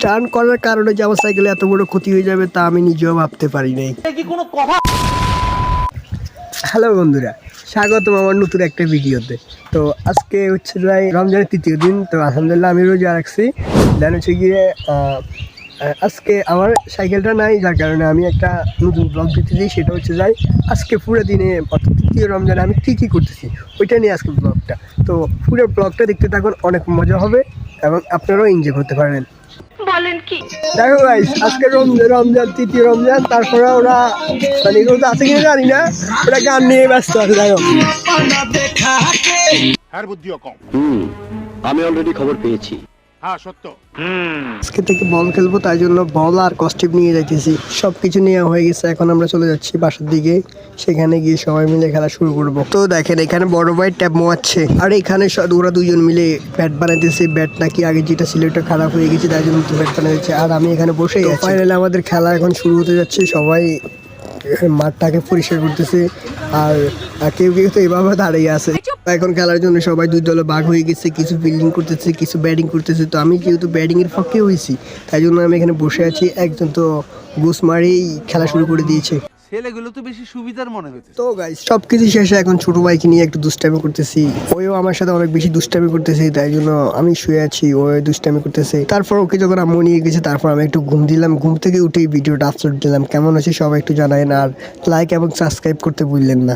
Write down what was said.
Turn করার কারণে যে আমার সাইকেলে এত বড় ক্ষতি হয়ে যাবে তা আমি নিজেও ভাবতে পারি নাই। হ্যালো বন্ধুরা, স্বাগতম আমার নতুন একটা ভিডিওতে। তো আজকে হচ্ছে যাই রমজানের তৃতীয় দিন। তো আলহামদুলিল্লাহ আমি রোজা রাখছি। দেন হচ্ছে গিয়ে আজকে আমার সাইকেলটা নাই, যার কারণে আমি একটা নতুন ব্লগ দিতেছি। সেটা হচ্ছে যাই আজকে পুরো দিনে অর্থাৎ তৃতীয় রমজানে আমি কী কী করতেছি ওইটা নিয়ে আজকে ব্লগটা। তো পুরো ব্লগটা দেখতে থাকুন, অনেক মজা হবে এবং আপনারাও এনজয় করতে পারবেন। বলেন কি দেখো গাইস, আজকে রমজান তৃতীয় রমজান, তারপরে ওরা মানে রোজা আছে কিনা জানি না, ওরা গান নিয়ে ব্যস্ত আছে। দেখো আর বুদ্ধিও কম। আমি অলরেডি খবর পেয়েছি। হ্যাঁ সত্য। আজকে থেকে বল খেলবো, তাই জন্য বল আর কস্টিপ নিয়ে যাইতেছি। সব কিছু নেওয়া হয়ে গেছে, এখন আমরা চলে যাচ্ছি বাসার দিকে। সেখানে গিয়ে সবাই মিলে খেলা শুরু করব। তো দেখেন এখানে বড় ভাই ট্যাপ মোয়াচ্ছে, আর এখানে ওরা দুজন মিলে ব্যাট বানাইতেছে। ব্যাট নাকি আগে যেটা ছিল এটা খারাপ হয়ে গেছে, তাই জন্য ব্যাট বানাইছে। আর আমি এখানে বসেই আছি। ফাইনালি আমাদের খেলা এখন শুরু হতে যাচ্ছে। সবাই মাঠটাকে পরিষ্কার করতেছে, আর কেউ কেউ তো এভাবে দাঁড়িয়ে আছে। এখন খেলার জন্য সবাই দুই দলে ভাগ হয়ে গেছে, কিছু ফিল্ডিং করতেছে, কিছু ব্যাটিং করতেছে। তো আমি যেহেতু ব্যাটিংয়ের পক্ষে হয়েছি, তাই জন্য আমি এখানে বসে আছি। একজন তো বুস মারেই খেলা শুরু করে দিয়েছে। ছেলেগুলো তো বেশি সুবিধার মনে হচ্ছে। তো গাইস সবকিছু শেষে এখন ছোট ভাইকে নিয়ে একটু দুষ্টামি করতেছি। ওও আমার সাথে অনেক বেশি দুষ্টামি করতেছে, তাই জন্য আমি শুয়ে আছি, ও দুষ্টামি করতেছে। তারপর ওকে যখন আম্মু নিয়ে গেছে, তারপর আমি একটু ঘুম দিলাম। ঘুম থেকে উঠেই ভিডিওটা আপলোড দিলাম। কেমন আছে সবাই একটু জানাবেন, আর লাইক এবং সাবস্ক্রাইব করতে ভুললেন না।